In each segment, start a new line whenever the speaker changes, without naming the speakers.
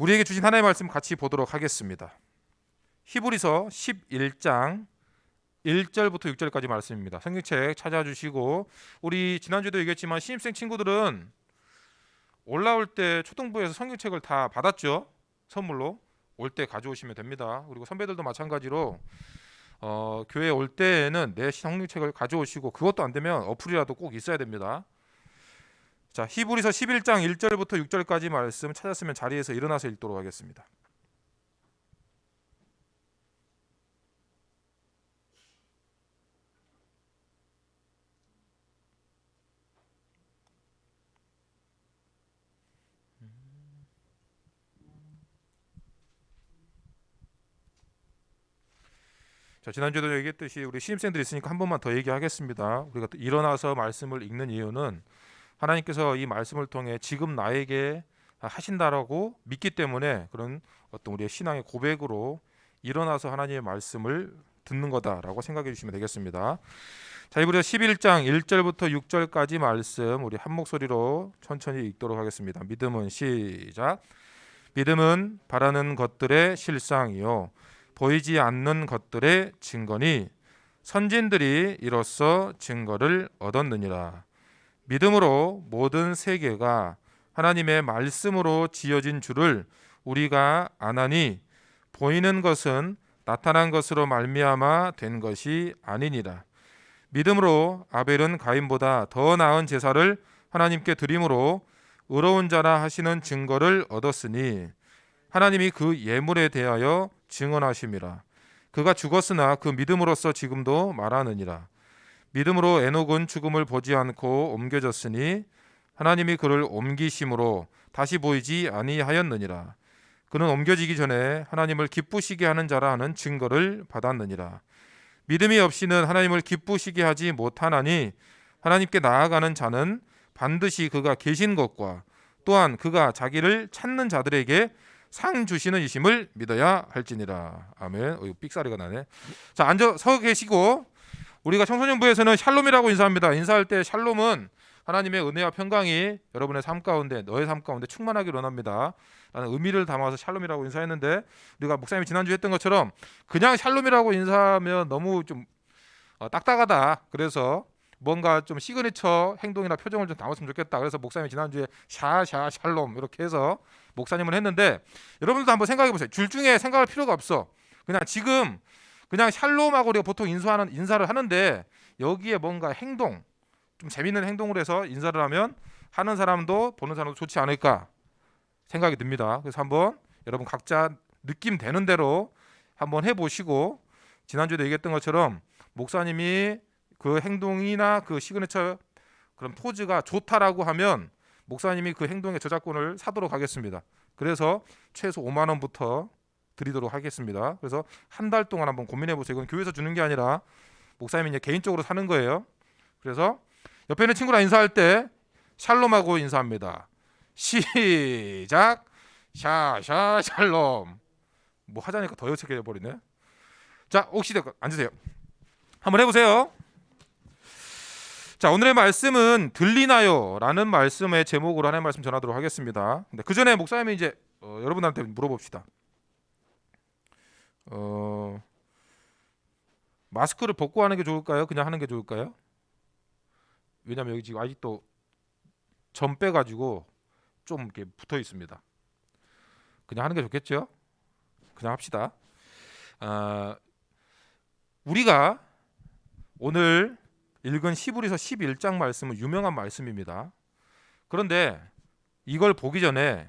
우리에게 주신 하나님의 말씀 같이 보도록 하겠습니다. 히브리서 11장 1절부터 6절까지 말씀입니다. 성경책 찾아주시고, 우리 지난주에도 얘기했지만 신입생 친구들은 올라올 때 초등부에서 성경책을 다 받았죠. 선물로 올 때 가져오시면 됩니다. 그리고 선배들도 마찬가지로 교회 올 때에는 내 성경책을 가져오시고, 그것도 안 되면 어플이라도 꼭 있어야 됩니다. 자, 히브리서 11장 1절부터 6절까지 말씀 찾았으면 자리에서 일어나서 읽도록 하겠습니다. 자, 지난주에도 얘기했듯이 우리 신입생들이 있으니까 한 번만 더 얘기하겠습니다. 우리가 일어나서 말씀을 읽는 이유는 하나님께서 이 말씀을 통해 지금 나에게 하신다라고 믿기 때문에, 그런 어떤 우리의 신앙의 고백으로 일어나서 하나님의 말씀을 듣는 거다라고 생각해 주시면 되겠습니다. 자, 이번에 11장 1절부터 6절까지 말씀 우리 한 목소리로 천천히 읽도록 하겠습니다. 믿음은 시작. 믿음은 바라는 것들의 실상이요 보이지 않는 것들의 증거니 선진들이 이로써 증거를 얻었느니라. 믿음으로 모든 세계가 하나님의 말씀으로 지어진 줄을 우리가 아나니 보이는 것은 나타난 것으로 말미암아 된 것이 아니니라. 믿음으로 아벨은 가인보다 더 나은 제사를 하나님께 드림으로 의로운 자라 하시는 증거를 얻었으니 하나님이 그 예물에 대하여 증언하심이라. 그가 죽었으나 그 믿음으로써 지금도 말하느니라. 믿음으로 에녹은 죽음을 보지 않고 옮겨졌으니 하나님이 그를 옮기심으로 다시 보이지 아니하였느니라. 그는 옮겨지기 전에 하나님을 기쁘시게 하는 자라 하는 증거를 받았느니라. 믿음이 없이는 하나님을 기쁘시게 하지 못하나니 하나님께 나아가는 자는 반드시 그가 계신 것과 또한 그가 자기를 찾는 자들에게 상 주시는 이심을 믿어야 할지니라. 아멘. 삑사리가 나네. 자, 앉아 서 계시고, 우리가 청소년부에서는 샬롬이라고 인사합니다. 인사할 때 샬롬은 하나님의 은혜와 평강이 여러분의 삶 가운데, 너의 삶 가운데 충만하기를 원합니다 라는 의미를 담아서 샬롬이라고 인사했는데, 우리가 목사님이 지난주에 했던 것처럼 그냥 샬롬이라고 인사하면 너무 좀 딱딱하다. 그래서 뭔가 좀 시그니처 행동이나 표정을 좀 담았으면 좋겠다. 그래서 목사님이 지난주에 샤 샬롬 이렇게 해서 목사님을 했는데, 여러분들도 한번 생각해 보세요. 줄 중에 생각할 필요가 없어. 그냥 지금 그냥 샬롬하고 우리가 보통 인사를 하는데, 여기에 뭔가 행동, 좀 재밌는 행동을 해서 인사를 하면 하는 사람도 보는 사람도 좋지 않을까 생각이 듭니다. 그래서 한번 여러분 각자 느낌 되는 대로 한번 해보시고, 지난주에도 얘기했던 것처럼 목사님이 그 행동이나 그 시그니처 그런 포즈가 좋다라고 하면 목사님이 그 행동의 저작권을 사도록 하겠습니다. 그래서 최소 5만 원부터 드리도록 하겠습니다. 그래서 한 달 동안 한번 고민해 보세요. 이건 교회에서 주는 게 아니라 목사님이 이제 개인적으로 사는 거예요. 그래서 옆에 있는 친구랑 인사할 때 샬롬하고 인사합니다. 시작. 샤 샬롬. 뭐 하자니까 더 어색해 버리네. 자, 혹시 앉으세요. 한번 해보세요. 자, 오늘의 말씀은 들리나요? 라는 말씀의 제목으로 하나님의 말씀 전하도록 하겠습니다. 근데 그 전에 목사님이 이제 여러분한테 물어봅시다. 마스크를 벗고 하는 게 좋을까요? 그냥 하는 게 좋을까요? 왜냐면 여기 지금 아직도 점 빼가지고 좀 이렇게 붙어 있습니다. 그냥 하는 게 좋겠죠? 그냥 합시다. 우리가 오늘 읽은 히브리서 11장 말씀은 유명한 말씀입니다. 그런데 이걸 보기 전에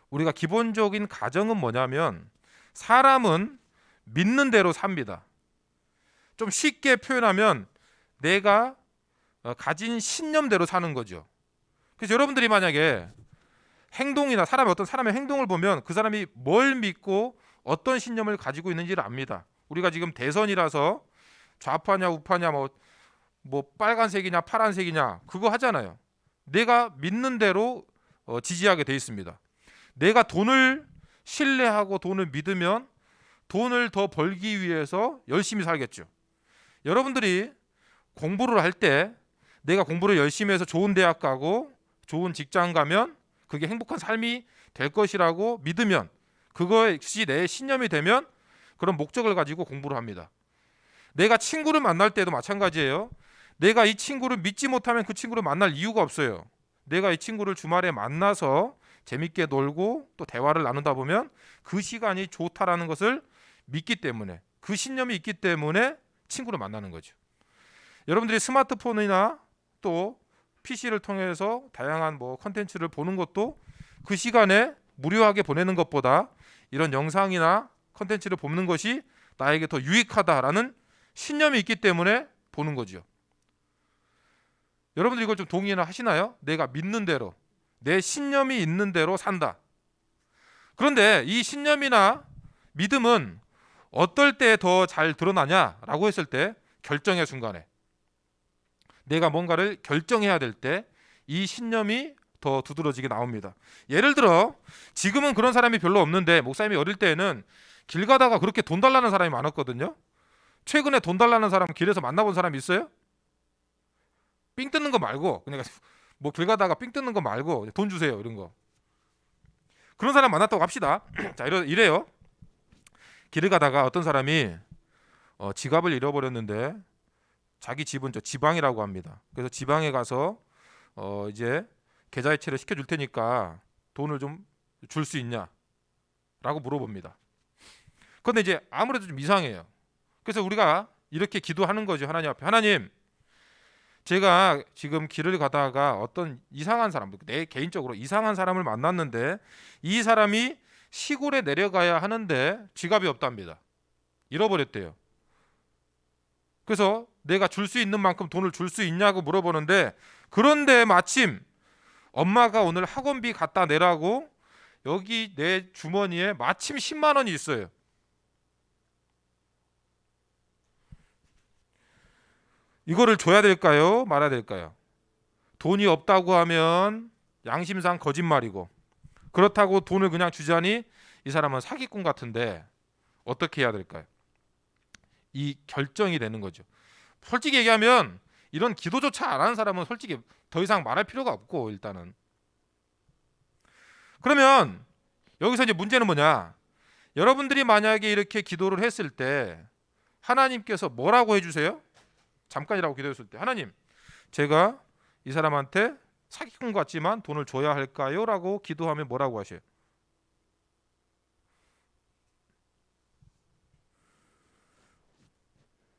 우리가 기본적인 가정은 뭐냐면, 사람은 믿는 대로 삽니다. 좀 쉽게 표현하면 내가 가진 신념대로 사는 거죠. 그래서 여러분들이 만약에 행동이나 어떤 사람의 행동을 보면 그 사람이 뭘 믿고 어떤 신념을 가지고 있는지를 압니다. 우리가 지금 대선이라서 좌파냐 우파냐 뭐 빨간색이냐 파란색이냐 그거 하잖아요. 내가 믿는 대로 지지하게 돼 있습니다. 내가 돈을 신뢰하고 돈을 믿으면 돈을 더 벌기 위해서 열심히 살겠죠. 여러분들이 공부를 할 때 내가 공부를 열심히 해서 좋은 대학 가고 좋은 직장 가면 그게 행복한 삶이 될 것이라고 믿으면 그것이 내 신념이 되면 그런 목적을 가지고 공부를 합니다. 내가 친구를 만날 때도 마찬가지예요. 내가 이 친구를 믿지 못하면 그 친구를 만날 이유가 없어요. 내가 이 친구를 주말에 만나서 재밌게 놀고 또 대화를 나누다 보면 그 시간이 좋다라는 것을 믿기 때문에, 그 신념이 있기 때문에 친구를 만나는 거죠. 여러분들이 스마트폰이나 또 PC를 통해서 다양한 컨텐츠를 보는 것도 그 시간에 무료하게 보내는 것보다 이런 영상이나 컨텐츠를 보는 것이 나에게 더 유익하다라는 신념이 있기 때문에 보는 거죠. 여러분들 이걸 좀 동의나 하시나요? 내가 믿는 대로, 내 신념이 있는 대로 산다. 그런데 이 신념이나 믿음은 어떨 때 더 잘 드러나냐라고 했을 때, 결정의 순간에 내가 뭔가를 결정해야 될 때 이 신념이 더 두드러지게 나옵니다. 예를 들어 지금은 그런 사람이 별로 없는데, 목사님이 어릴 때에는 길 가다가 그렇게 돈 달라는 사람이 많았거든요. 최근에 돈 달라는 사람 길에서 만나본 사람 있어요? 삥 뜯는 거 말고, 그냥 길 가다가 삥 뜯는 거 말고 돈 주세요 이런 거. 그런 사람 만났다고 합시다. 자, 이래요. 길을 가다가 어떤 사람이 지갑을 잃어버렸는데, 자기 집은 저 지방이라고 합니다. 그래서 지방에 가서 이제 계좌이체를 시켜줄 테니까 돈을 좀 줄 수 있냐라고 물어봅니다. 그런데 이제 아무래도 좀 이상해요. 그래서 우리가 이렇게 기도하는 거죠. 하나님 앞에, 하나님, 제가 지금 길을 가다가 어떤 이상한 사람, 내 개인적으로 이상한 사람을 만났는데, 이 사람이 시골에 내려가야 하는데 지갑이 없답니다. 잃어버렸대요. 그래서 내가 줄 수 있는 만큼 돈을 줄 수 있냐고 물어보는데, 그런데 마침 엄마가 오늘 학원비 갖다 내라고 여기 내 주머니에 마침 10만 원이 있어요. 이거를 줘야 될까요? 말아야 될까요? 돈이 없다고 하면 양심상 거짓말이고, 그렇다고 돈을 그냥 주자니 이 사람은 사기꾼 같은데 어떻게 해야 될까요? 이 결정이 되는 거죠. 솔직히 얘기하면 이런 기도조차 안 하는 사람은 솔직히 더 이상 말할 필요가 없고, 일단은. 그러면 여기서 이제 문제는 뭐냐? 여러분들이 만약에 이렇게 기도를 했을 때 하나님께서 뭐라고 해주세요? 잠깐이라고 기도했을 때, 하나님, 제가 이 사람한테 사기꾼 같지만 돈을 줘야 할까요? 라고 기도하면 뭐라고 하셔요?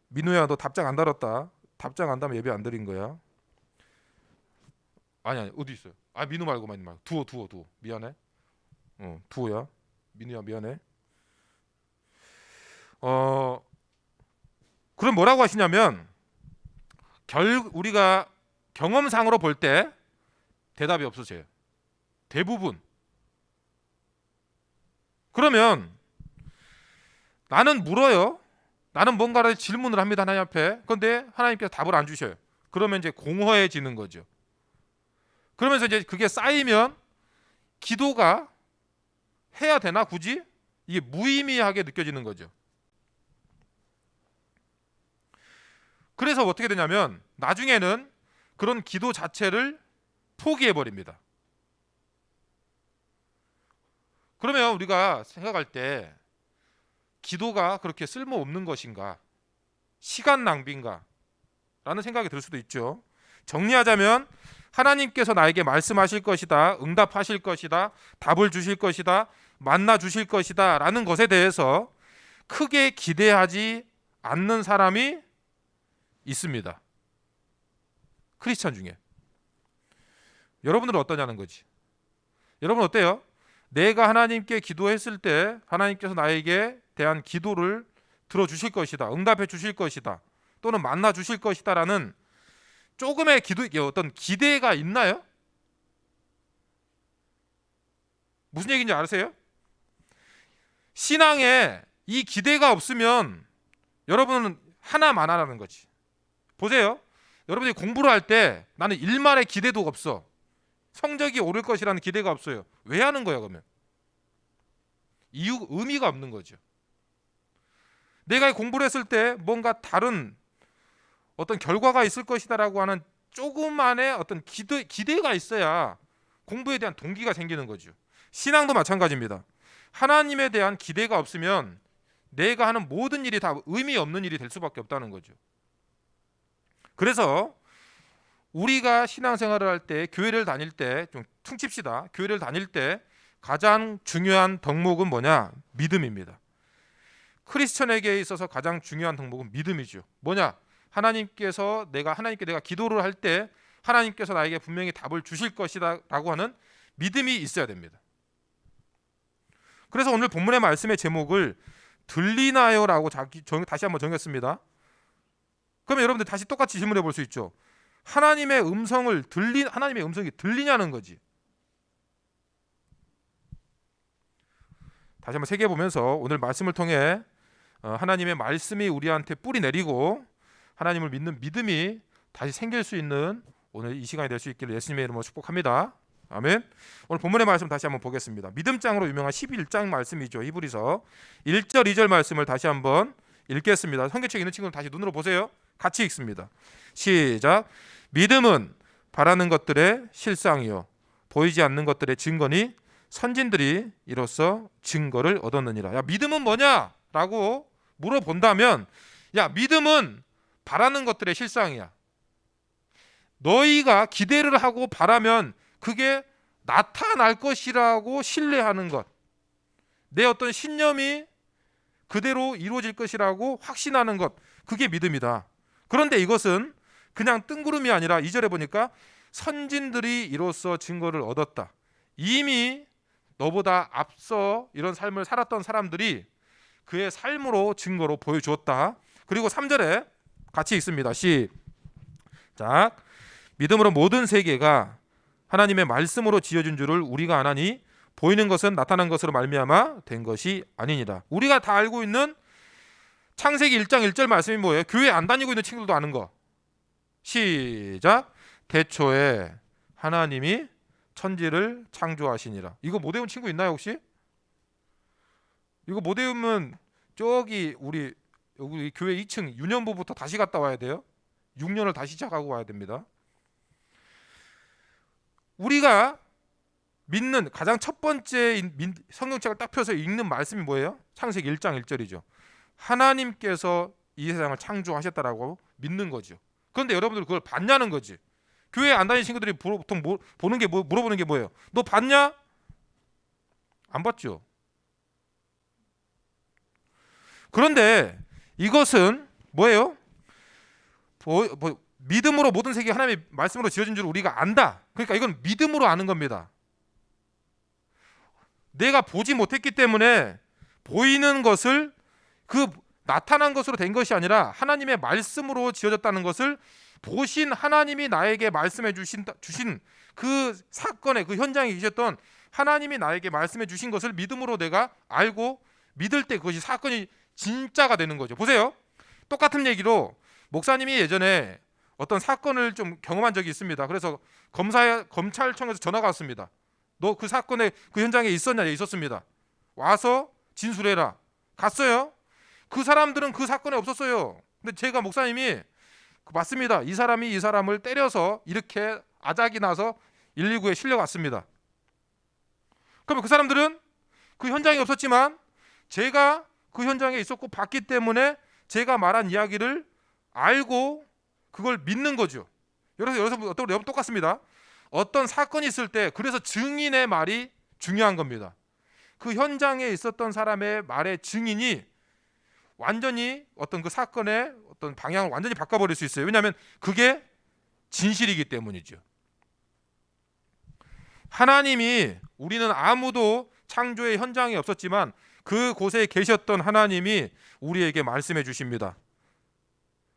민우야, 너 답장 안 달았다. 답장 안 달면 예배 안 드린 거야. 아니 어디 있어요? 민우 말고 두호 미안해. 두호야. 민우야 미안해. 그럼 뭐라고 하시냐면, 우리가 경험상으로 볼 때 대답이 없으세요. 대부분. 그러면 나는 물어요. 나는 뭔가를 질문을 합니다, 하나님 앞에. 그런데 하나님께서 답을 안 주셔요. 그러면 이제 공허해지는 거죠. 그러면서 이제 그게 쌓이면 기도가 해야 되나 굳이? 이게 무의미하게 느껴지는 거죠. 그래서 어떻게 되냐면 나중에는 그런 기도 자체를 포기해버립니다. 그러면 우리가 생각할 때 기도가 그렇게 쓸모없는 것인가, 시간 낭비인가 라는 생각이 들 수도 있죠. 정리하자면 하나님께서 나에게 말씀하실 것이다, 응답하실 것이다, 답을 주실 것이다, 만나 주실 것이다 라는 것에 대해서 크게 기대하지 않는 사람이 있습니다. 크리스찬 중에. 여러분들은 어떠냐는 거지. 여러분 어때요? 내가 하나님께 기도했을 때 하나님께서 나에게 대한 기도를 들어주실 것이다, 응답해 주실 것이다, 또는 만나 주실 것이다 라는 조금의 어떤 기대가 있나요? 무슨 얘기인지 아세요? 신앙에 이 기대가 없으면 여러분은 하나만 하라는 거지. 보세요. 여러분이 공부를 할 때 나는 일말의 기대도 없어. 성적이 오를 것이라는 기대가 없어요. 왜 하는 거야 그러면? 의미가 없는 거죠. 내가 공부를 했을 때 뭔가 다른 어떤 결과가 있을 것이다라고 하는 조금만의 어떤 기대가 있어야 공부에 대한 동기가 생기는 거죠. 신앙도 마찬가지입니다. 하나님에 대한 기대가 없으면 내가 하는 모든 일이 다 의미 없는 일이 될 수밖에 없다는 거죠. 그래서 우리가 신앙생활을 할 때, 교회를 다닐 때, 좀 퉁칩시다. 교회를 다닐 때 가장 중요한 덕목은 뭐냐? 믿음입니다. 크리스천에게 있어서 가장 중요한 덕목은 믿음이죠. 뭐냐? 하나님께 내가 기도를 할 때 하나님께서 나에게 분명히 답을 주실 것이다라고 하는 믿음이 있어야 됩니다. 그래서 오늘 본문의 말씀의 제목을 들리나요라고 다시 한번 정했습니다. 그러면 여러분들 다시 똑같이 질문해 볼 수 있죠. 하나님의 음성이 들리냐는 거지. 다시 한번 새겨 보면서 오늘 말씀을 통해 하나님의 말씀이 우리한테 뿌리 내리고 하나님을 믿는 믿음이 다시 생길 수 있는 오늘 이 시간이 될 수 있기를 예수님의 이름으로 축복합니다. 아멘. 오늘 본문의 말씀 다시 한번 보겠습니다. 믿음장으로 유명한 11장 말씀이죠. 히브리서 1절 2절 말씀을 다시 한번 읽겠습니다. 성경책 있는 친구는 다시 눈으로 보세요. 같이 읽습니다. 시작. 믿음은 바라는 것들의 실상이요 보이지 않는 것들의 증거니 선진들이 이로써 증거를 얻었느니라. 야, 믿음은 뭐냐? 라고 물어본다면, 야, 믿음은 바라는 것들의 실상이야. 너희가 기대를 하고 바라면 그게 나타날 것이라고 신뢰하는 것, 내 어떤 신념이 그대로 이루어질 것이라고 확신하는 것, 그게 믿음이다. 그런데 이것은 그냥 뜬구름이 아니라 2절에 보니까 선진들이 이로써 증거를 얻었다. 이미 너보다 앞서 이런 삶을 살았던 사람들이 그의 삶으로 증거로 보여주었다. 그리고 3절에 같이 읽습니다. 시작. 믿음으로 모든 세계가 하나님의 말씀으로 지어진 줄을 우리가 아나니 보이는 것은 나타난 것으로 말미암아 된 것이 아니니라. 우리가 다 알고 있는 창세기 1장 1절 말씀이 뭐예요? 교회 안 다니고 있는 친구들도 아는 거. 시작. 태초에 하나님이 천지를 창조하시니라. 이거 못 외운 친구 있나요 혹시? 이거 못 외우면 저기 우리 교회 2층 유년부부터 다시 갔다 와야 돼요. 6년을 다시 시작하고 와야 됩니다. 우리가 믿는 가장 첫 번째 성경책을 딱 펴서 읽는 말씀이 뭐예요? 창세기 1장 1절이죠. 하나님께서 이 세상을 창조하셨다라고 믿는 거죠. 그런데 여러분들 그걸 봤냐는 거지. 교회 안 다니는 친구들이 보통 물어보는 게 뭐예요? 너 봤냐? 안 봤죠. 그런데 이것은 뭐예요? 믿음으로 모든 세계 하나님의 말씀으로 지어진 줄 우리가 안다. 그러니까 이건 믿음으로 아는 겁니다. 내가 보지 못했기 때문에 보이는 것을 그 나타난 것으로 된 것이 아니라 하나님의 말씀으로 지어졌다는 것을 보신 하나님이 나에게 말씀해 주신 그 사건의 그 현장에 계셨던 하나님이 나에게 말씀해 주신 것을 믿음으로 내가 알고 믿을 때 그것이 사건이 진짜가 되는 거죠. 보세요. 똑같은 얘기로 목사님이 예전에 어떤 사건을 좀 경험한 적이 있습니다. 그래서 검찰청에서 전화가 왔습니다. 너 그 사건에 그 현장에 있었냐? 있었습니다. 와서 진술해라. 갔어요. 그 사람들은 그 사건에 없었어요. 근데 제가 목사님이 맞습니다. 이 사람이 이 사람을 때려서 이렇게 아작이 나서 119에 실려갔습니다. 그러면 그 사람들은 그 현장에 없었지만 제가 그 현장에 있었고 봤기 때문에 제가 말한 이야기를 알고 그걸 믿는 거죠. 여러분 똑같습니다. 어떤 사건이 있을 때 그래서 증인의 말이 중요한 겁니다. 그 현장에 있었던 사람의 말의 증인이 완전히 어떤 그 사건의 어떤 방향을 완전히 바꿔버릴 수 있어요. 왜냐하면 그게 진실이기 때문이죠. 하나님이 우리는 아무도 창조의 현장에 없었지만 그곳에 계셨던 하나님이 우리에게 말씀해 주십니다.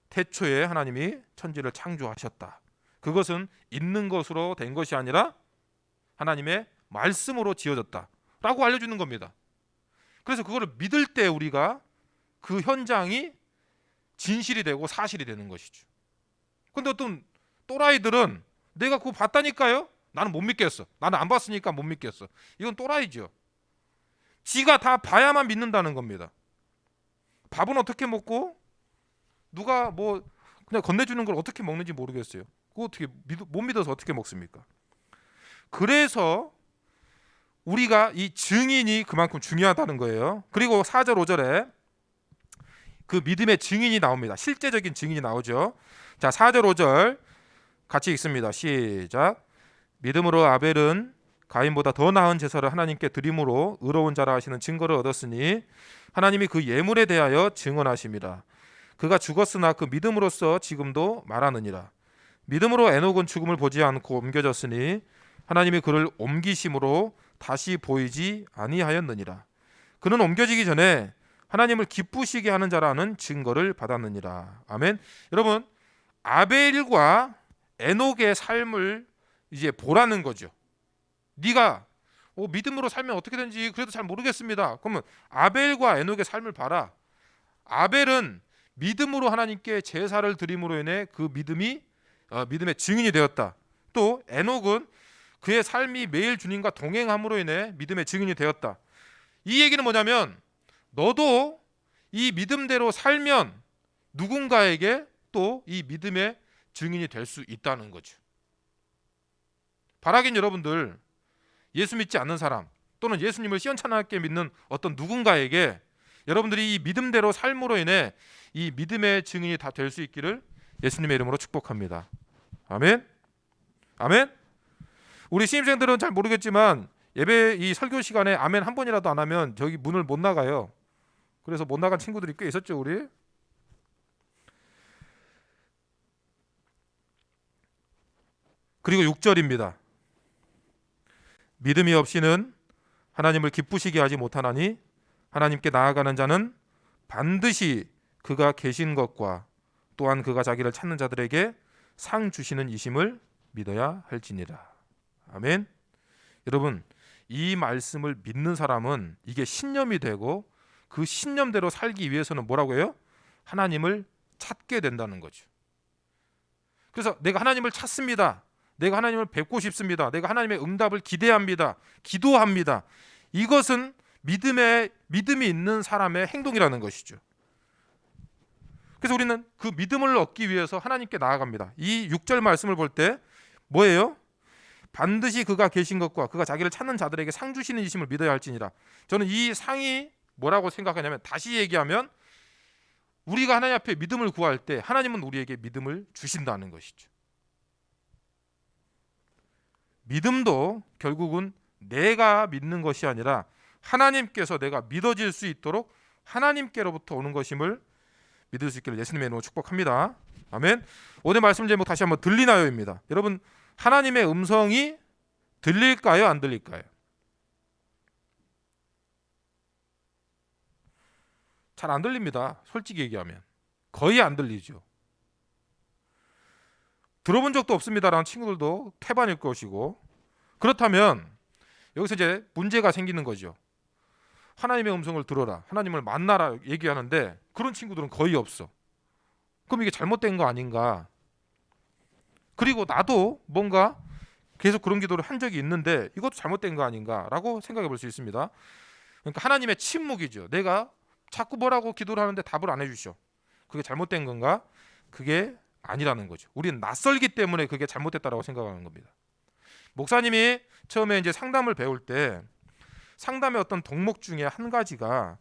태초에 하나님이 천지를 창조하셨다. 그것은 있는 것으로 된 것이 아니라 하나님의 말씀으로 지어졌다 라고 알려주는 겁니다. 그래서 그거를 믿을 때 우리가 그 현장이 진실이 되고 사실이 되는 것이죠. 근데 어떤 또라이들은 내가 그거 봤다니까요? 나는 못 믿겠어. 나는 안 봤으니까 못 믿겠어. 이건 또라이죠. 지가 다 봐야만 믿는다는 겁니다. 밥은 어떻게 먹고 누가 뭐 그냥 건네주는 걸 어떻게 먹는지 모르겠어요. 그거 어떻게 못 믿어서 어떻게 먹습니까? 그래서 우리가 이 증인이 그만큼 중요하다는 거예요. 그리고 4절 5절에 그 믿음의 증인이 나옵니다. 실제적인 증인이 나오죠. 자, 4절 5절 같이 읽습니다. 시작. 믿음으로 아벨은 가인보다 더 나은 제사를 하나님께 드림으로 의로운 자라 하시는 증거를 얻었으니 하나님이 그 예물에 대하여 증언하심이라. 그가 죽었으나 그 믿음으로써 지금도 말하느니라. 믿음으로 에녹은 죽음을 보지 않고 옮겨졌으니 하나님이 그를 옮기심으로 다시 보이지 아니하였느니라. 그는 옮겨지기 전에 하나님을 기쁘시게 하는 자라는 증거를 받았느니라. 아멘. 여러분, 아벨과 에녹의 삶을 이제 보라는 거죠. 네가 믿음으로 살면 어떻게 되는지 그래도 잘 모르겠습니다. 그러면 아벨과 에녹의 삶을 봐라. 아벨은 믿음으로 하나님께 제사를 드림으로 인해 그 믿음의 증인이 되었다. 또 에녹은 그의 삶이 매일 주님과 동행함으로 인해 믿음의 증인이 되었다. 이 얘기는 뭐냐면 너도 이 믿음대로 살면 누군가에게 또 이 믿음의 증인이 될 수 있다는 거죠. 바라긴 여러분들, 예수 믿지 않는 사람 또는 예수님을 시원찮게 믿는 어떤 누군가에게 여러분들이 이 믿음대로 삶으로 인해 이 믿음의 증인이 다 될 수 있기를 예수님의 이름으로 축복합니다. 아멘. 아멘. 우리 신입생들은 잘 모르겠지만 예배 이 설교 시간에 아멘 한 번이라도 안 하면 저기 문을 못 나가요. 그래서 못 나간 친구들이 꽤 있었죠, 우리. 그리고 6절입니다. 믿음이 없이는 하나님을 기쁘시게 하지 못하나니 하나님께 나아가는 자는 반드시 그가 계신 것과 또한 그가 자기를 찾는 자들에게 상 주시는 이심을 믿어야 할지니라. 아멘. 여러분, 이 말씀을 믿는 사람은 이게 신념이 되고 그 신념대로 살기 위해서는 뭐라고 해요? 하나님을 찾게 된다는 거죠. 그래서 내가 하나님을 찾습니다. 내가 하나님을 뵙고 싶습니다. 내가 하나님의 응답을 기대합니다. 기도합니다. 이것은 믿음이 있는 사람의 행동이라는 것이죠. 그래서 우리는 그 믿음을 얻기 위해서 하나님께 나아갑니다. 이 6절 말씀을 볼 때 뭐예요? 반드시 그가 계신 것과 그가 자기를 찾는 자들에게 상 주시는 이심을 믿어야 할지니라. 저는 이 상이 뭐라고 생각하냐면, 다시 얘기하면 우리가 하나님 앞에 믿음을 구할 때 하나님은 우리에게 믿음을 주신다는 것이죠. 믿음도 결국은 내가 믿는 것이 아니라 하나님께서 내가 믿어질 수 있도록 하나님께로부터 오는 것임을 믿을 수 있기를 예수님의 이름으로 축복합니다. 아멘. 오늘 말씀 제목 다시 한번 들리나요입니다. 여러분, 하나님의 음성이 들릴까요, 안 들릴까요? 잘 안 들립니다. 솔직히 얘기하면 거의 안 들리죠. 들어본 적도 없습니다라는 친구들도 태반일 것이고, 그렇다면 여기서 이제 문제가 생기는 거죠. 하나님의 음성을 들어라, 하나님을 만나라 얘기하는데 그런 친구들은 거의 없어. 그럼 이게 잘못된 거 아닌가? 그리고 나도 뭔가 계속 그런 기도를 한 적이 있는데 이것도 잘못된 거 아닌가라고 생각해 볼 수 있습니다. 그러니까 하나님의 침묵이죠. 내가 자꾸 뭐라고 기도를 하는데 답을 안 해주셔. 그게 잘못된 건가? 그게 아니라는 거죠. 우리는 낯설기 때문에 그게 잘못됐다라고 생각하는 겁니다. 목사님이 처음에 이제 상담을 배울 때 상담의 어떤 덕목 중에 한 가지가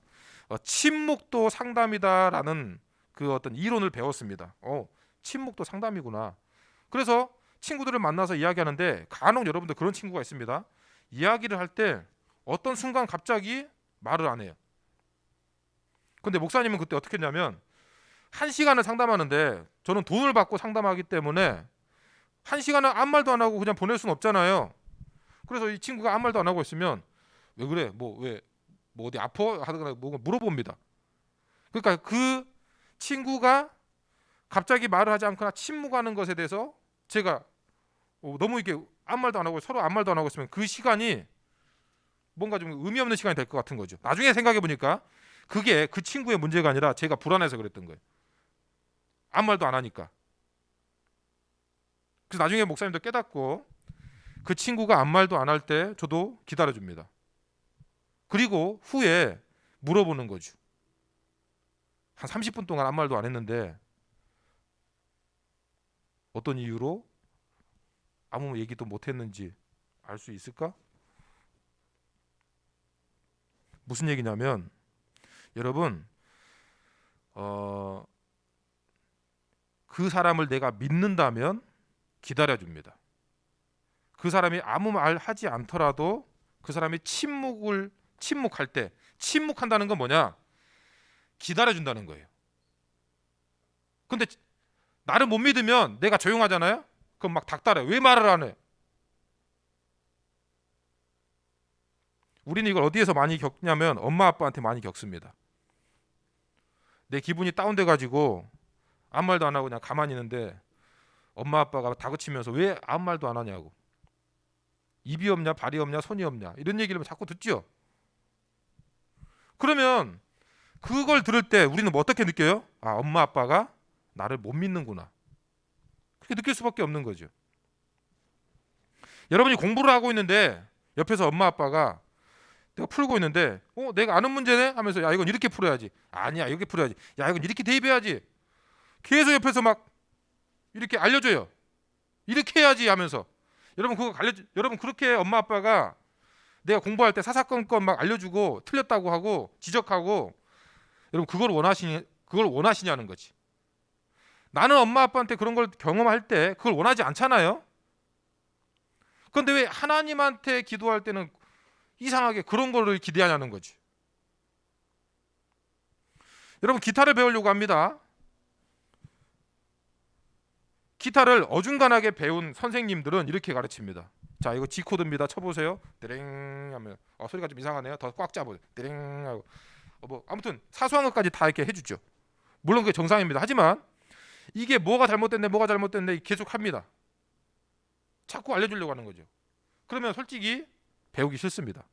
침묵도 상담이다라는 그 어떤 이론을 배웠습니다. 침묵도 상담이구나. 그래서 친구들을 만나서 이야기하는데 간혹 여러분들 그런 친구가 있습니다. 이야기를 할 때 어떤 순간 갑자기 말을 안 해요. 근데 목사님은 그때 어떻게 했냐면 1시간을 상담하는데 저는 돈을 받고 상담하기 때문에 1시간을 아무 말도 안 하고 그냥 보낼 수는 없잖아요. 그래서 이 친구가 아무 말도 안 하고 있으면 왜 그래? 뭐 어디 아파? 하거나 뭐 물어봅니다. 그러니까 그 친구가 갑자기 말을 하지 않거나 침묵하는 것에 대해서 제가 너무 이게 아무 말도 안 하고 서로 아무 말도 안 하고 있으면 그 시간이 뭔가 좀 의미 없는 시간이 될 것 같은 거죠. 나중에 생각해 보니까 그게 그 친구의 문제가 아니라 제가 불안해서 그랬던 거예요. 아무 말도 안 하니까. 그래서 나중에 목사님도 깨닫고 그 친구가 아무 말도 안 할 때 저도 기다려줍니다. 그리고 후에 물어보는 거죠. 한 30분 동안 아무 말도 안 했는데 어떤 이유로 아무 얘기도 못 했는지 알 수 있을까? 무슨 얘기냐면 여러분 그 사람을 내가 믿는다면 기다려줍니다. 그 사람이 아무 말 하지 않더라도 그 사람이 침묵할 때 침묵한다는 건 뭐냐? 기다려준다는 거예요. 근데 나를 못 믿으면 내가 조용하잖아요. 그럼 막 닥달해. 왜 말을 안 해? 우리는 이걸 어디에서 많이 겪냐면 엄마 아빠한테 많이 겪습니다. 내 기분이 다운돼 가지고 아무 말도 안 하고 그냥 가만히 있는데 엄마 아빠가 다그치면서 왜 아무 말도 안 하냐고. 입이 없냐, 발이 없냐, 손이 없냐 이런 얘기를 자꾸 듣죠. 그러면 그걸 들을 때 우리는 뭐 어떻게 느껴요? 아, 엄마 아빠가 나를 못 믿는구나. 그렇게 느낄 수밖에 없는 거죠. 여러분이 공부를 하고 있는데 옆에서 엄마 아빠가 내가 풀고 있는데 내가 아는 문제네 하면서 야 이건 이렇게 풀어야지. 아니야 이렇게 풀어야지. 야 이건 이렇게 대입해야지. 계속 옆에서 막 이렇게 알려줘요. 이렇게 해야지 하면서 여러분 그렇게 엄마 아빠가 내가 공부할 때 사사건건 막 알려주고 틀렸다고 하고 지적하고 여러분 그걸 원하시냐는 거지. 나는 엄마 아빠한테 그런 걸 경험할 때 그걸 원하지 않잖아요. 그런데 왜 하나님한테 기도할 때는 이상하게 그런 거를 기대하냐는 거지. 여러분 기타를 배우려고 합니다. 기타를 어중간하게 배운 선생님들은 이렇게 가르칩니다. 자 이거 G 코드입니다. 쳐보세요. 띠링 하면 소리가 좀 이상하네요. 더 꽉 잡아요. 띠링 하고 뭐 아무튼 사소한 것까지 다 이렇게 해주죠. 물론 그게 정상입니다. 하지만 이게 뭐가 잘못됐네 계속 합니다. 자꾸 알려주려고 하는 거죠. 그러면 솔직히 배우기 싫습니다.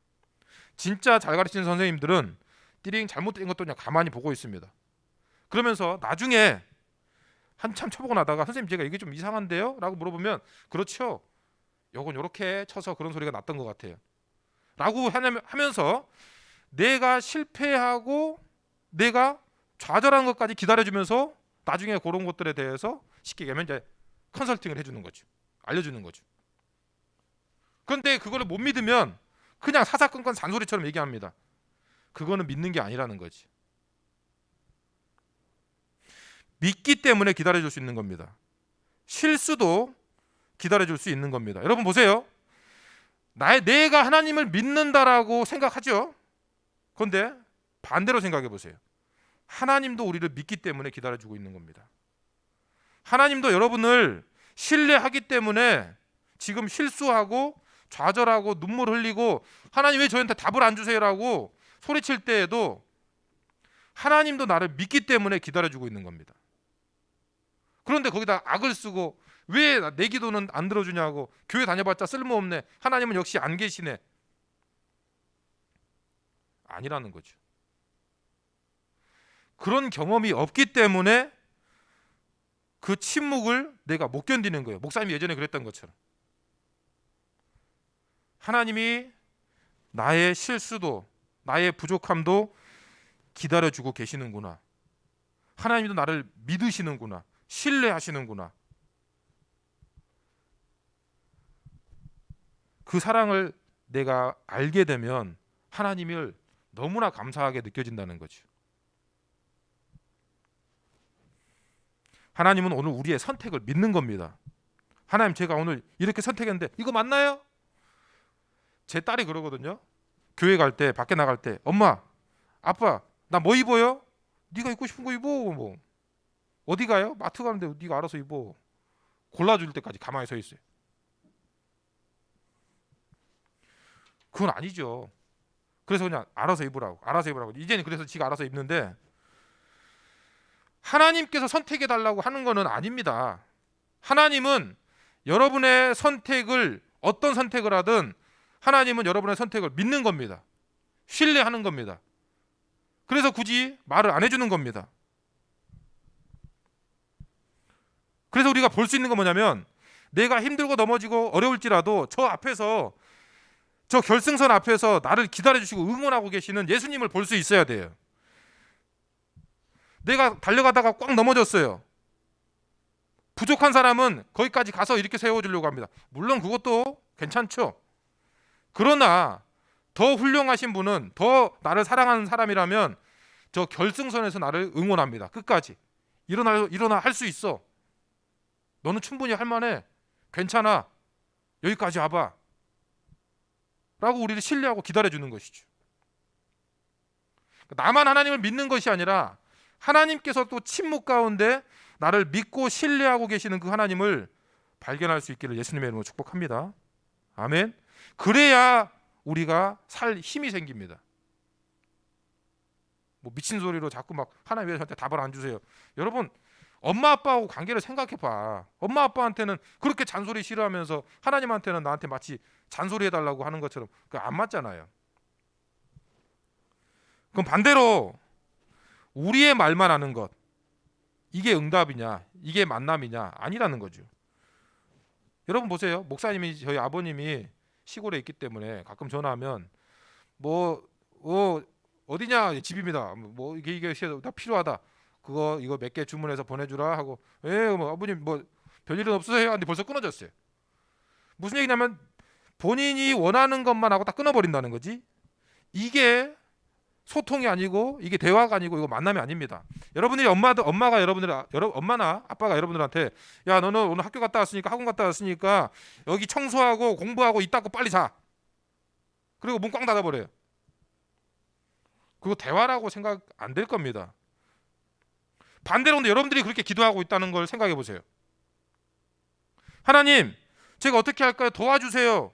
진짜 잘 가르치는 선생님들은 띠링 잘못된 것도 그냥 가만히 보고 있습니다. 그러면서 나중에 한참 쳐보고 나다가 선생님 제가 이게 좀 이상한데요? 라고 물어보면 그렇죠. 요건 요렇게 쳐서 그런 소리가 났던 것 같아요. 라고 하면서 내가 실패하고 내가 좌절한 것까지 기다려주면서 나중에 그런 것들에 대해서 쉽게 얘기하면 이제 컨설팅을 해주는 거죠. 알려주는 거죠. 그런데 그거를 못 믿으면 그냥 사사건건 잔소리처럼 얘기합니다. 그거는 믿는 게 아니라는 거지. 믿기 때문에 기다려줄 수 있는 겁니다. 실수도 기다려줄 수 있는 겁니다. 여러분 보세요. 내가 하나님을 믿는다라고 생각하죠. 그런데 반대로 생각해 보세요. 하나님도 우리를 믿기 때문에 기다려주고 있는 겁니다. 하나님도 여러분을 신뢰하기 때문에 지금 실수하고 좌절하고 눈물 흘리고 하나님 왜 저한테 답을 안 주세요라고 소리칠 때에도 하나님도 나를 믿기 때문에 기다려주고 있는 겁니다. 그런데 거기다 악을 쓰고 왜 내 기도는 안 들어주냐고 교회 다녀봤자 쓸모없네. 하나님은 역시 안 계시네. 아니라는 거죠. 그런 경험이 없기 때문에 그 침묵을 내가 못 견디는 거예요. 목사님이 예전에 그랬던 것처럼. 하나님이 나의 실수도 나의 부족함도 기다려주고 계시는구나. 하나님도 나를 믿으시는구나. 신뢰하시는구나. 그 사랑을 내가 알게 되면 하나님을 너무나 감사하게 느껴진다는 거죠. 하나님은 오늘 우리의 선택을 믿는 겁니다. 하나님 제가 오늘 이렇게 선택했는데 이거 맞나요? 제 딸이 그러거든요. 교회 갈 때 밖에 나갈 때 엄마 아빠 나 뭐 입어요? 네가 입고 싶은 거 입어. 뭐 어디 가요? 마트 가는데 네가 알아서 입어. 골라줄 때까지 가만히 서 있어요. 그건 아니죠. 그래서 그냥 알아서 입으라고. 이제는 그래서 지가 알아서 입는데 하나님께서 선택해 달라고 하는 거는 아닙니다. 하나님은 여러분의 선택을 어떤 선택을 하든 하나님은 여러분의 선택을 믿는 겁니다. 신뢰하는 겁니다. 그래서 굳이 말을 안 해주는 겁니다. 그래서 우리가 볼 수 있는 건 뭐냐면 내가 힘들고 넘어지고 어려울지라도 저 결승선 앞에서 나를 기다려주시고 응원하고 계시는 예수님을 볼 수 있어야 돼요. 내가 달려가다가 꽉 넘어졌어요. 부족한 사람은 거기까지 가서 이렇게 세워주려고 합니다. 물론 그것도 괜찮죠. 그러나 더 훌륭하신 분은, 더 나를 사랑하는 사람이라면 저 결승선에서 나를 응원합니다. 끝까지. 일어나 할 수 있어. 너는 충분히 할 만해. 괜찮아. 여기까지 와봐. 라고 우리를 신뢰하고 기다려주는 것이죠. 나만 하나님을 믿는 것이 아니라 하나님께서 또 침묵 가운데 나를 믿고 신뢰하고 계시는 그 하나님을 발견할 수 있기를 예수님의 이름으로 축복합니다. 아멘. 그래야 우리가 살 힘이 생깁니다. 뭐 미친 소리로 자꾸 막 하나님 왜 저한테 답을 안 주세요. 여러분, 엄마 아빠하고 관계를 생각해 봐. 엄마 아빠한테는 그렇게 잔소리 싫어하면서 하나님한테는 나한테 마치 잔소리 해달라고 하는 것처럼 그거 안 맞잖아요. 그럼 반대로 우리의 말만 하는 것, 이게 응답이냐, 이게 만남이냐, 아니라는 거죠. 여러분 보세요. 목사님이, 저희 아버님이 시골에 있기 때문에 가끔 전화하면 어디냐, 집입니다. 뭐 이게 다 필요하다. 이거 몇 개 주문해서 보내주라 하고, 뭐 아버님 뭐 별일은 없으세요? 근데 벌써 끊어졌어요. 무슨 얘기냐면 본인이 원하는 것만 하고 딱 끊어버린다는 거지. 이게 소통이 아니고, 이게 대화가 아니고, 이거 만남이 아닙니다. 여러분들이 엄마나 아빠가 여러분들한테, 야 너는 오늘 학교 갔다 왔으니까, 학원 갔다 왔으니까 여기 청소하고 공부하고 이따 고 빨리 자. 그리고 문 꽝 닫아버려요. 그거 대화라고 생각 안 될 겁니다. 반대로 근데 여러분들이 그렇게 기도하고 있다는 걸 생각해 보세요. 하나님, 제가 어떻게 할까요? 도와주세요.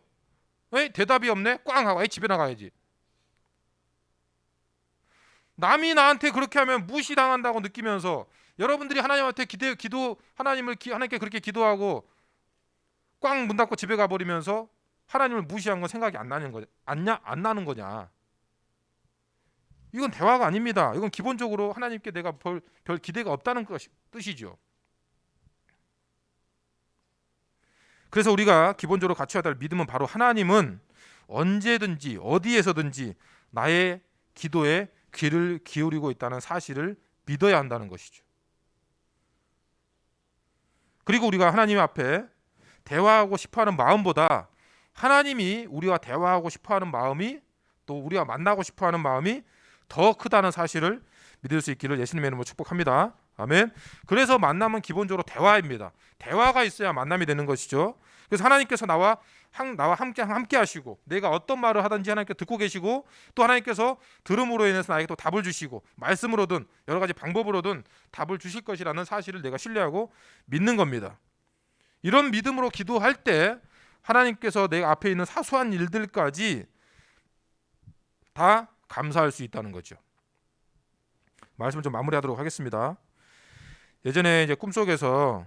대답이 없네? 꽝 하고 집에 나가야지. 남이 나한테 그렇게 하면 무시당한다고 느끼면서 여러분들이 하나님한테 하나님께 그렇게 기도하고 꽝 문 닫고 집에 가버리면서 하나님을 무시한 건 생각이 안 나는 거냐? 이건 대화가 아닙니다. 이건 기본적으로 하나님께 내가 별 기대가 없다는 뜻이죠. 그래서 우리가 기본적으로 갖춰야 될 믿음은 바로 하나님은 언제든지 어디에서든지 나의 기도에 귀를 기울이고 있다는 사실을 믿어야 한다는 것이죠. 그리고 우리가 하나님 앞에 대화하고 싶어하는 마음보다 하나님이 우리와 대화하고 싶어하는 마음이, 또 우리와 만나고 싶어하는 마음이 더 크다는 사실을 믿을 수 있기를 예수님의 이름으로 축복합니다. 아멘. 그래서 만남은 기본적으로 대화입니다. 대화가 있어야 만남이 되는 것이죠. 그래서 하나님께서 나와 함께 하시고, 내가 어떤 말을 하든지 하나님께 듣고 계시고, 또 하나님께서 들음으로 인해서 나에게 또 답을 주시고, 말씀으로든 여러 가지 방법으로든 답을 주실 것이라는 사실을 내가 신뢰하고 믿는 겁니다. 이런 믿음으로 기도할 때 하나님께서 내 앞에 있는 사소한 일들까지 다 감사할 수 있다는 거죠. 말씀을 좀 마무리하도록 하겠습니다. 예전에 이제 꿈속에서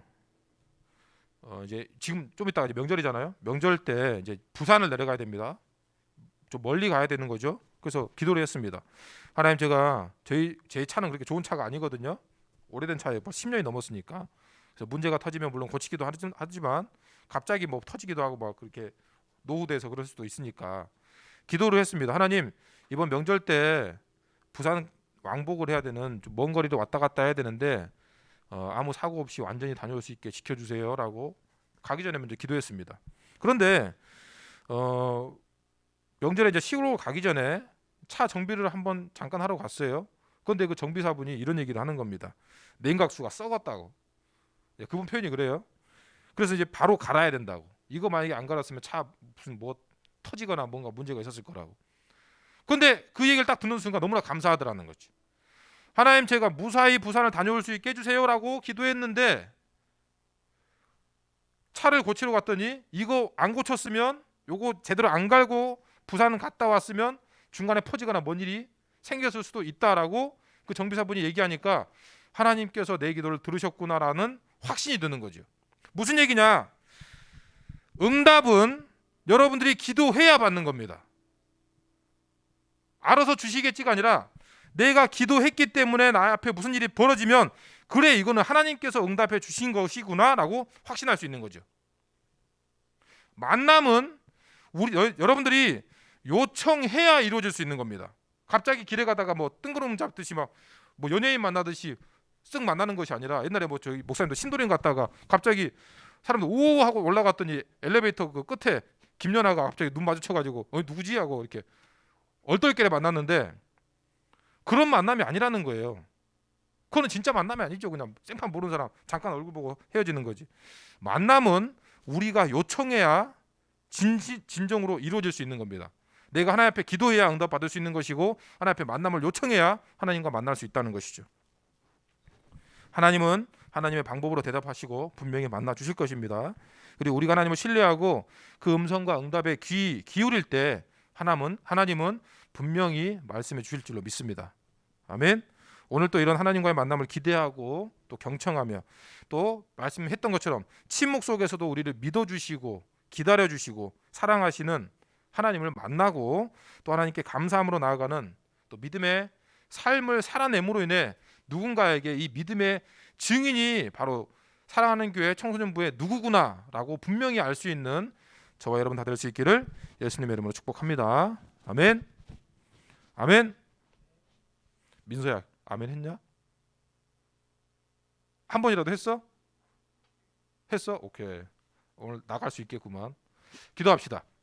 이제 지금 좀 이따가 이제 명절이잖아요. 명절 때 이제 부산을 내려가야 됩니다. 좀 멀리 가야 되는 거죠. 그래서 기도를 했습니다. 하나님, 제 차는 그렇게 좋은 차가 아니거든요. 오래된 차에 벌써 10년이 넘었으니까. 그래서 문제가 터지면 물론 고치기도 하지만 갑자기 뭐 터지기도 하고 막 그렇게 노후돼서 그럴 수도 있으니까 기도를 했습니다. 하나님, 이번 명절 때 부산 왕복을 해야 되는 좀 먼 거리도 왔다 갔다 해야 되는데 아무 사고 없이 완전히 다녀올 수 있게 지켜주세요라고 가기 전에 먼저 기도했습니다. 그런데 명절에 이제 시골 가기 전에 차 정비를 한번 잠깐 하러 갔어요. 그런데 그 정비사분이 이런 얘기를 하는 겁니다. 냉각수가 썩었다고. 그분 표현이 그래요. 그래서 이제 바로 갈아야 된다고. 이거 만약에 안 갈았으면 차 무슨 뭐 터지거나 뭔가 문제가 있었을 거라고. 그런데 그 얘기를 딱 듣는 순간 너무나 감사하더라는 거지. 하나님, 제가 무사히 부산을 다녀올 수 있게 해주세요라고 기도했는데 차를 고치러 갔더니 이거 안 고쳤으면, 요거 제대로 안 갈고 부산 갔다 왔으면 중간에 퍼지거나 뭔 일이 생겼을 수도 있다라고 그 정비사분이 얘기하니까 하나님께서 내 기도를 들으셨구나라는 확신이 드는 거죠. 무슨 얘기냐? 응답은 여러분들이 기도해야 받는 겁니다. 알아서 주시겠지가 아니라 내가 기도했기 때문에 나 앞에 무슨 일이 벌어지면, 그래, 이거는 하나님께서 응답해 주신 것이구나 라고 확신할 수 있는 거죠. 만남은 여러분들이 요청해야 이루어질 수 있는 겁니다. 갑자기 길에 가다가 뭐 뜬구름 잡듯이 뭐 연예인 만나듯이 쓱 만나는 것이 아니라, 옛날에 뭐 저희 목사님도 신도림 갔다가 갑자기 사람들 오 하고 올라갔더니 엘리베이터 그 끝에 김연아가 갑자기 눈 마주쳐가지고 누구지 하고 이렇게 얼떨결에 만났는데 그런 만남이 아니라는 거예요. 그거는 진짜 만남이 아니죠. 그냥 생판 모르는 사람 잠깐 얼굴 보고 헤어지는 거지. 만남은 우리가 요청해야 진정으로 이루어질 수 있는 겁니다. 내가 하나님 앞에 기도해야 응답받을 수 있는 것이고 하나님 앞에 만남을 요청해야 하나님과 만날 수 있다는 것이죠. 하나님은 하나님의 방법으로 대답하시고 분명히 만나 주실 것입니다. 그리고 우리가 하나님을 신뢰하고 그 음성과 응답에 귀 기울일 때 하나님은 분명히 말씀해 주실 줄로 믿습니다. 아멘. 오늘 또 이런 하나님과의 만남을 기대하고 또 경청하며 또 말씀했던 것처럼 침묵 속에서도 우리를 믿어주시고 기다려주시고 사랑하시는 하나님을 만나고 또 하나님께 감사함으로 나아가는 또 믿음의 삶을 살아냄으로 인해 누군가에게 이 믿음의 증인이 바로 사랑하는 교회 청소년부의 누구구나라고 분명히 알 수 있는 저와 여러분 다 될 수 있기를 예수님의 이름으로 축복합니다. 아멘. 아멘. 민서야, 아멘 했냐? 한 번이라도 했어? 했어? 오케이. 오늘 나갈 수 있겠구만. 기도합시다.